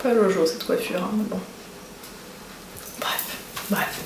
Pas Jojo cette coiffure, hein, mais bon. Bref.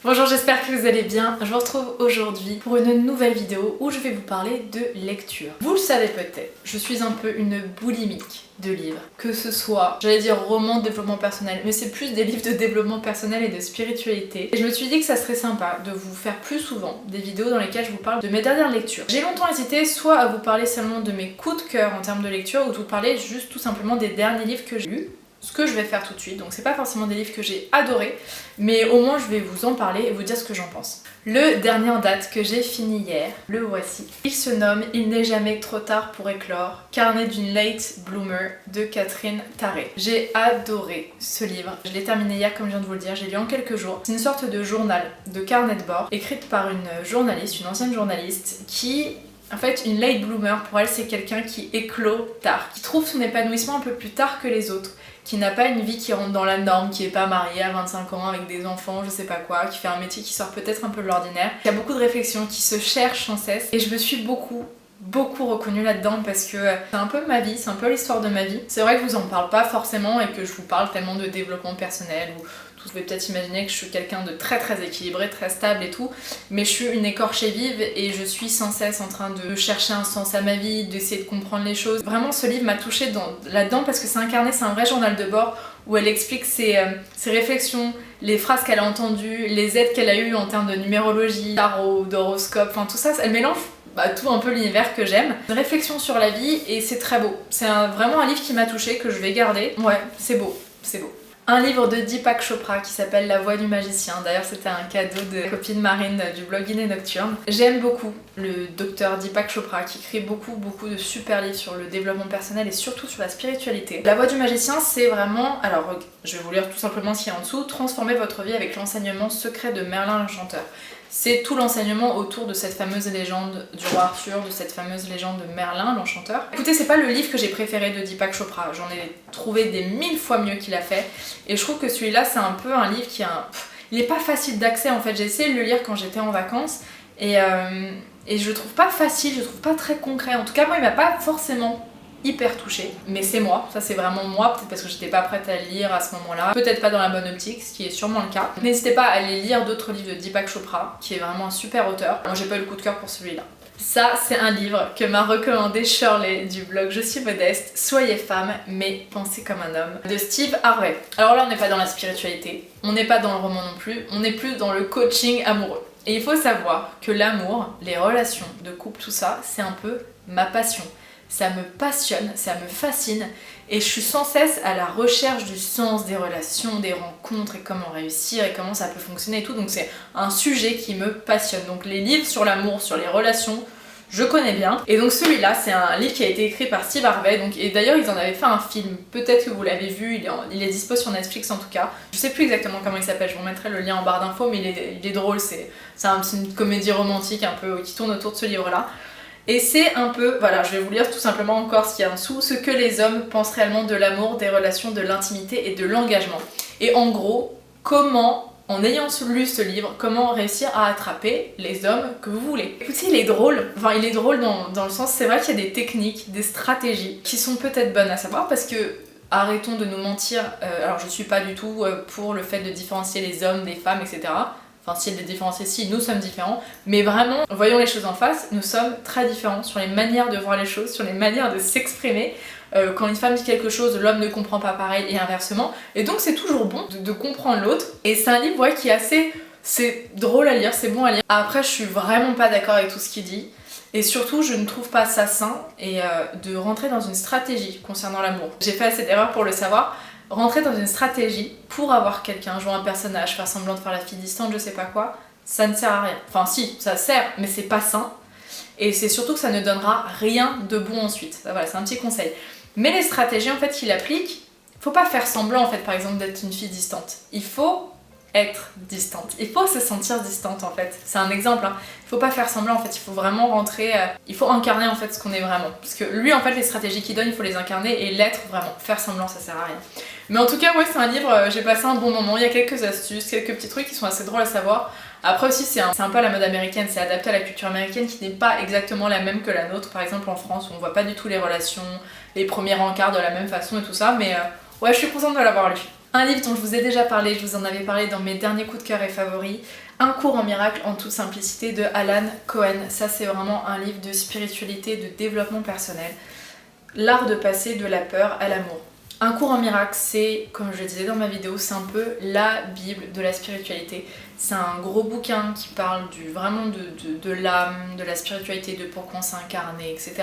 Bonjour, j'espère que vous allez bien. Je vous retrouve aujourd'hui pour une nouvelle vidéo où je vais vous parler de lecture. Vous le savez peut-être, je suis un peu une boulimique de livres. Que ce soit, j'allais dire romans de développement personnel, mais c'est plus des livres de développement personnel et de spiritualité. Et je me suis dit que ça serait sympa de vous faire plus souvent des vidéos dans lesquelles je vous parle de mes dernières lectures. J'ai longtemps hésité soit à vous parler seulement de mes coups de cœur en termes de lecture, ou de vous parler juste tout simplement des derniers livres que j'ai lus. Ce que je vais faire tout de suite, donc c'est pas forcément des livres que j'ai adorés, mais au moins je vais vous en parler et vous dire ce que j'en pense. Le dernier en date que j'ai fini hier, le voici. Il se nomme Il n'est jamais trop tard pour éclore, carnet d'une late bloomer de Catherine Tarré. J'ai adoré ce livre, je l'ai terminé hier comme je viens de vous le dire, j'ai lu en quelques jours. C'est une sorte de journal, de carnet de bord, écrite par une journaliste, une ancienne journaliste, qui... En fait, une late bloomer, pour elle, c'est quelqu'un qui éclot tard, qui trouve son épanouissement un peu plus tard que les autres, qui n'a pas une vie qui rentre dans la norme, qui est pas mariée à 25 ans avec des enfants, je sais pas quoi, qui fait un métier qui sort peut-être un peu de l'ordinaire, qui a beaucoup de réflexions, qui se cherche sans cesse. Et je me suis beaucoup reconnue là-dedans parce que c'est un peu ma vie, c'est un peu l'histoire de ma vie. C'est vrai que je vous en parle pas forcément et que je vous parle tellement de développement personnel ou vous pouvez peut-être imaginer que je suis quelqu'un de très équilibré, très stable et tout, mais je suis une écorchée vive et je suis sans cesse en train de chercher un sens à ma vie, d'essayer de comprendre les choses. Vraiment, ce livre m'a touchée là-dedans parce que c'est incarné, c'est un vrai journal de bord où elle explique ses réflexions, les phrases qu'elle a entendues, les aides qu'elle a eues en termes de numérologie, tarot, d'horoscope, enfin tout ça, elle mélange tout un peu l'univers que j'aime. Une réflexion sur la vie et c'est très beau. C'est vraiment un livre qui m'a touchée, que je vais garder. Ouais, c'est beau, c'est beau. Un livre de Deepak Chopra qui s'appelle La Voix du magicien. D'ailleurs, c'était un cadeau de copine Marine du blog Inné Nocturne. J'aime beaucoup le docteur Deepak Chopra qui écrit beaucoup de super livres sur le développement personnel et surtout sur la spiritualité. La Voix du magicien, c'est vraiment... Alors, je vais vous lire tout simplement ce qu'il y a en dessous. Transformer votre vie avec l'enseignement secret de Merlin l'Enchanteur. C'est tout l'enseignement autour de cette fameuse légende du roi Arthur, de cette fameuse légende de Merlin l'Enchanteur. Écoutez, c'est pas le livre que j'ai préféré de Deepak Chopra, j'en ai trouvé des 1000 fois mieux qu'il a fait, et je trouve que celui-là c'est un peu un livre qui il est pas facile d'accès en fait. J'ai essayé de le lire quand j'étais en vacances, et je le trouve pas facile, je le trouve pas très concret. En tout cas, moi il m'a pas forcément hyper touchée, mais c'est moi, ça c'est vraiment moi, peut-être parce que j'étais pas prête à le lire à ce moment-là, peut-être pas dans la bonne optique, ce qui est sûrement le cas. N'hésitez pas à aller lire d'autres livres de Deepak Chopra, qui est vraiment un super auteur. Moi j'ai pas eu le coup de cœur pour celui-là. Ça, c'est un livre que m'a recommandé Shirley du blog Je suis modeste, Soyez femme, mais pensez comme un homme, de Steve Harvey. Alors là, on n'est pas dans la spiritualité, on n'est pas dans le roman non plus, on est plus dans le coaching amoureux. Et il faut savoir que l'amour, les relations de couple, tout ça, c'est un peu ma passion. Ça me passionne, ça me fascine et je suis sans cesse à la recherche du sens des relations, des rencontres et comment réussir et comment ça peut fonctionner et tout. Donc c'est un sujet qui me passionne. Donc les livres sur l'amour, sur les relations, je connais bien. Et donc celui-là, c'est un livre qui a été écrit par Steve Harvey. Et d'ailleurs, ils en avaient fait un film. Peut-être que vous l'avez vu, il est dispo sur Netflix en tout cas. Je sais plus exactement comment il s'appelle, je vous mettrai le lien en barre d'infos, mais il est drôle. C'est une comédie romantique un peu qui tourne autour de ce livre-là. Et c'est un peu, voilà, je vais vous lire tout simplement encore ce qu'il y a en dessous, ce que les hommes pensent réellement de l'amour, des relations, de l'intimité et de l'engagement. Et en gros, comment, en ayant lu ce livre, comment réussir à attraper les hommes que vous voulez. Écoutez, il est drôle, il est drôle dans le sens, c'est vrai qu'il y a des techniques, des stratégies qui sont peut-être bonnes à savoir parce que arrêtons de nous mentir, alors je suis pas du tout pour le fait de différencier les hommes des femmes, etc. Enfin, si elle les différencie, si, nous sommes différents. Mais vraiment, voyons les choses en face, nous sommes très différents sur les manières de voir les choses, sur les manières de s'exprimer. Quand une femme dit quelque chose, l'homme ne comprend pas pareil et inversement. Et donc c'est toujours bon de comprendre l'autre. Et c'est un livre qui est assez... C'est drôle à lire, c'est bon à lire. Après, je suis vraiment pas d'accord avec tout ce qu'il dit. Et surtout, je ne trouve pas ça sain de rentrer dans une stratégie concernant l'amour. J'ai fait assez d'erreurs pour le savoir. Rentrer dans une stratégie pour avoir quelqu'un, jouer un personnage, faire semblant de faire la fille distante, je sais pas quoi, ça ne sert à rien. Enfin si, ça sert, mais c'est pas sain. Et c'est surtout que ça ne donnera rien de bon ensuite. Voilà, c'est un petit conseil. Mais les stratégies en fait qu'il applique, faut pas faire semblant en fait par exemple d'être une fille distante. Il faut être distante. Il faut se sentir distante en fait. C'est un exemple, hein. Il faut pas faire semblant en fait, il faut vraiment rentrer, il faut incarner en fait ce qu'on est vraiment. Parce que lui en fait les stratégies qu'il donne, il faut les incarner et l'être vraiment. Faire semblant ça sert à rien. Mais en tout cas ouais c'est un livre, j'ai passé un bon moment, il y a quelques astuces, quelques petits trucs qui sont assez drôles à savoir. Après aussi c'est un peu à la mode américaine, c'est adapté à la culture américaine qui n'est pas exactement la même que la nôtre. Par exemple en France où on voit pas du tout les relations, les premiers rencarts de la même façon et tout ça, mais Ouais, je suis contente de l'avoir lu. Un livre dont je vous ai déjà parlé, je vous en avais parlé dans mes derniers coups de cœur et favoris, Un cours en miracle en toute simplicité de Alan Cohen. Ça c'est vraiment un livre de spiritualité, de développement personnel. L'art de passer de la peur à l'amour. Un cours en miracle, c'est, comme je le disais dans ma vidéo, c'est un peu la Bible de la spiritualité. C'est un gros bouquin qui parle vraiment de l'âme, de la spiritualité, de pourquoi on s'est incarné, etc.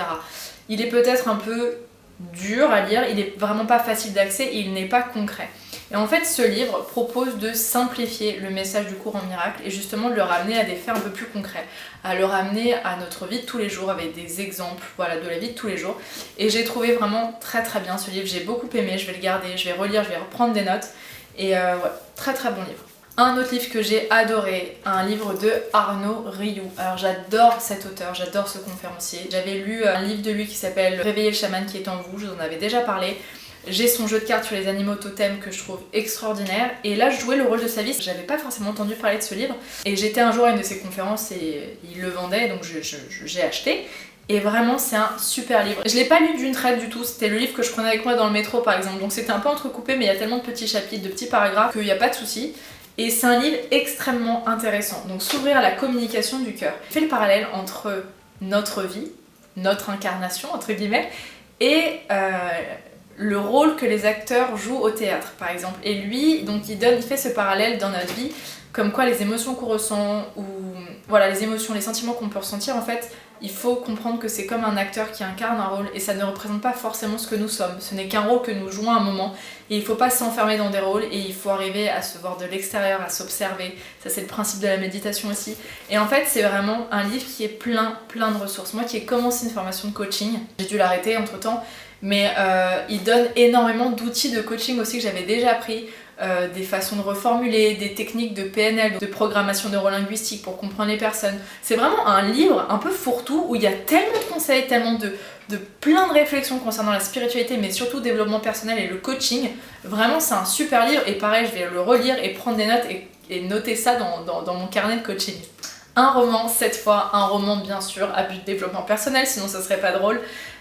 Il est peut-être un peu dur à lire, il est vraiment pas facile d'accès et il n'est pas concret. Et en fait, ce livre propose de simplifier le message du cours en miracle et justement de le ramener à des faits un peu plus concrets, à le ramener à notre vie de tous les jours avec des exemples, voilà, de la vie de tous les jours. Et j'ai trouvé vraiment très très bien ce livre, j'ai beaucoup aimé, je vais le garder, je vais relire, je vais reprendre des notes. Et ouais, très très bon livre. Un autre livre que j'ai adoré, un livre de Arnaud Rioux. Alors j'adore cet auteur, j'adore ce conférencier. J'avais lu un livre de lui qui s'appelle Réveiller le chaman qui est en vous, je vous en avais déjà parlé. J'ai son jeu de cartes sur les animaux totems que je trouve extraordinaire. Et là je jouais le rôle de sa vie, j'avais pas forcément entendu parler de ce livre. Et j'étais un jour à une de ses conférences et il le vendait, donc j'ai acheté. Et vraiment c'est un super livre. Je l'ai pas lu d'une traite du tout, c'était le livre que je prenais avec moi dans le métro par exemple. Donc c'était un peu entrecoupé mais il y a tellement de petits chapitres, de petits paragraphes qu'il n'y a pas de souci. Et c'est un livre extrêmement intéressant. Donc s'ouvrir à la communication du cœur. Il fait le parallèle entre notre vie, notre incarnation entre guillemets, et le rôle que les acteurs jouent au théâtre par exemple. Et lui, donc il fait ce parallèle dans notre vie, comme quoi les émotions qu'on ressent, ou voilà, les émotions, les sentiments qu'on peut ressentir en fait, il faut comprendre que c'est comme un acteur qui incarne un rôle et ça ne représente pas forcément ce que nous sommes. Ce n'est qu'un rôle que nous jouons à un moment et il ne faut pas s'enfermer dans des rôles et il faut arriver à se voir de l'extérieur, à s'observer. Ça c'est le principe de la méditation aussi. Et en fait c'est vraiment un livre qui est plein de ressources. Moi qui ai commencé une formation de coaching, j'ai dû l'arrêter entre temps, mais il donne énormément d'outils de coaching aussi que j'avais déjà appris. Des façons de reformuler, des techniques de PNL, de programmation neurolinguistique pour comprendre les personnes. C'est vraiment un livre un peu fourre-tout où il y a tellement de conseils, tellement de plein de réflexions concernant la spiritualité mais surtout développement personnel et le coaching. Vraiment c'est un super livre et pareil je vais le relire et prendre des notes et noter ça dans mon carnet de coaching. Un roman, cette fois un roman bien sûr à but de développement personnel sinon ça serait pas drôle.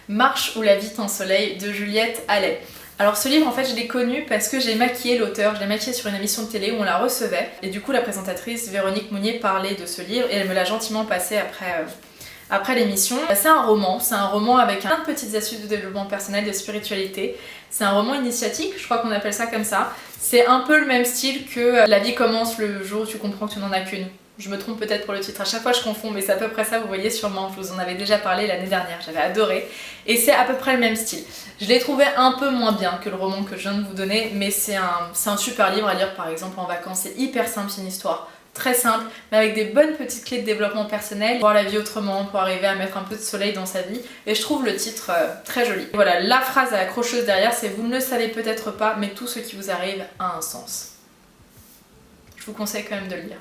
Marche où la vie t'ensoleille de Juliette Allais. Alors ce livre en fait je l'ai connu parce que j'ai maquillé l'auteur, je l'ai maquillé sur une émission de télé où on la recevait et du coup la présentatrice Véronique Mounier parlait de ce livre et elle me l'a gentiment passé après l'émission. C'est un roman avec plein de petites astuces de développement personnel, de spiritualité. C'est un roman initiatique, je crois qu'on appelle ça comme ça. C'est un peu le même style que La vie commence le jour où tu comprends que tu n'en as qu'une. Je me trompe peut-être pour le titre, à chaque fois je confonds, mais c'est à peu près ça, vous voyez sûrement, je vous en avais déjà parlé l'année dernière, j'avais adoré, et c'est à peu près le même style. Je l'ai trouvé un peu moins bien que le roman que je viens de vous donner, mais c'est un super livre à lire par exemple en vacances, c'est hyper simple, c'est une histoire très simple, mais avec des bonnes petites clés de développement personnel, voir la vie autrement, pour arriver à mettre un peu de soleil dans sa vie, et je trouve le titre très joli. Et voilà, la phrase accrocheuse derrière, c'est « Vous ne le savez peut-être pas, mais tout ce qui vous arrive a un sens ». Je vous conseille quand même de le lire.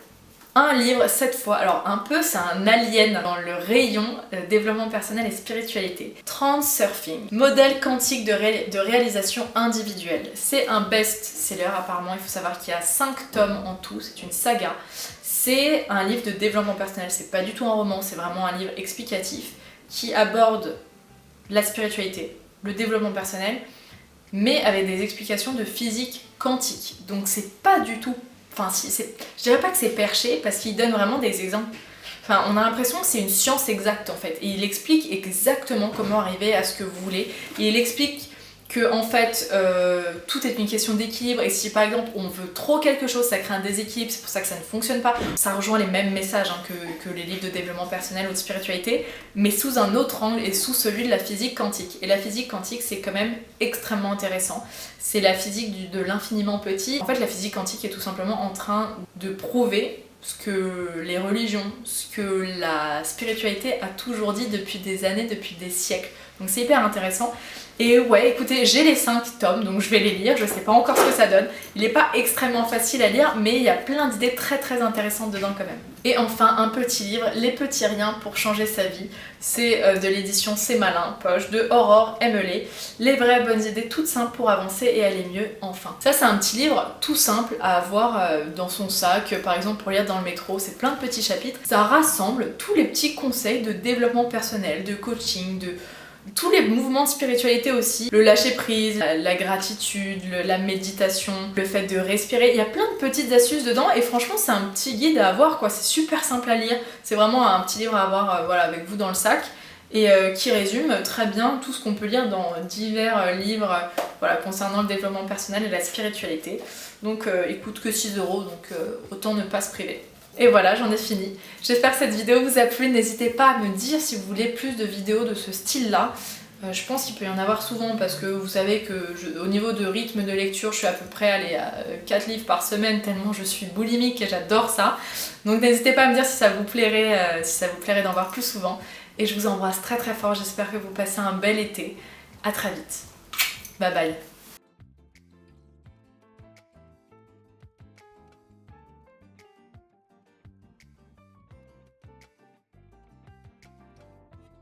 Un livre, cette fois, alors un peu c'est un alien dans le rayon développement personnel et spiritualité. Transurfing, modèle quantique de réalisation individuelle. C'est un best-seller apparemment, il faut savoir qu'il y a 5 tomes en tout, c'est une saga. C'est un livre de développement personnel, c'est pas du tout un roman, c'est vraiment un livre explicatif qui aborde la spiritualité, le développement personnel, mais avec des explications de physique quantique. Donc c'est pas du tout... Enfin, je dirais pas que c'est perché parce qu'il donne vraiment des exemples. Enfin, on a l'impression que c'est une science exacte en fait. Et il explique exactement comment arriver à ce que vous voulez. Et il explique que en fait, tout est une question d'équilibre. Et si par exemple on veut trop quelque chose, ça crée un déséquilibre, c'est pour ça que ça ne fonctionne pas. Ça rejoint les mêmes messages que les livres de développement personnel ou de spiritualité, mais sous un autre angle et sous celui de la physique quantique. Et la physique quantique, c'est quand même extrêmement intéressant. C'est la physique de l'infiniment petit. En fait, la physique quantique est tout simplement en train de prouver ce que les religions, ce que la spiritualité a toujours dit depuis des années, depuis des siècles. Donc c'est hyper intéressant. Et ouais, écoutez, j'ai les 5 tomes, donc je vais les lire, je sais pas encore ce que ça donne. Il n'est pas extrêmement facile à lire, mais il y a plein d'idées très intéressantes dedans quand même. Et enfin, un petit livre, Les petits riens pour changer sa vie. C'est de l'édition C'est malin, poche, de Aurore Emmelé. Les vraies bonnes idées toutes simples pour avancer et aller mieux enfin. Ça c'est un petit livre tout simple à avoir dans son sac, par exemple pour lire dans le métro, c'est plein de petits chapitres. Ça rassemble tous les petits conseils de développement personnel, de coaching, tous les mouvements de spiritualité aussi, le lâcher prise, la gratitude, la méditation, le fait de respirer, il y a plein de petites astuces dedans et franchement c'est un petit guide à avoir quoi, c'est super simple à lire, c'est vraiment un petit livre à avoir voilà, avec vous dans le sac et qui résume très bien tout ce qu'on peut lire dans divers livres voilà, concernant le développement personnel et la spiritualité. Donc il coûte que 6 €, donc autant ne pas se priver. Et voilà, j'en ai fini. J'espère que cette vidéo vous a plu. N'hésitez pas à me dire si vous voulez plus de vidéos de ce style-là. Je pense qu'il peut y en avoir souvent parce que vous savez que au niveau de rythme de lecture, je suis à peu près allée à 4 livres par semaine tellement je suis boulimique et j'adore ça. Donc n'hésitez pas à me dire si ça vous plairait, d'en voir plus souvent. Et je vous embrasse très très fort. J'espère que vous passez un bel été. À très vite. Bye bye.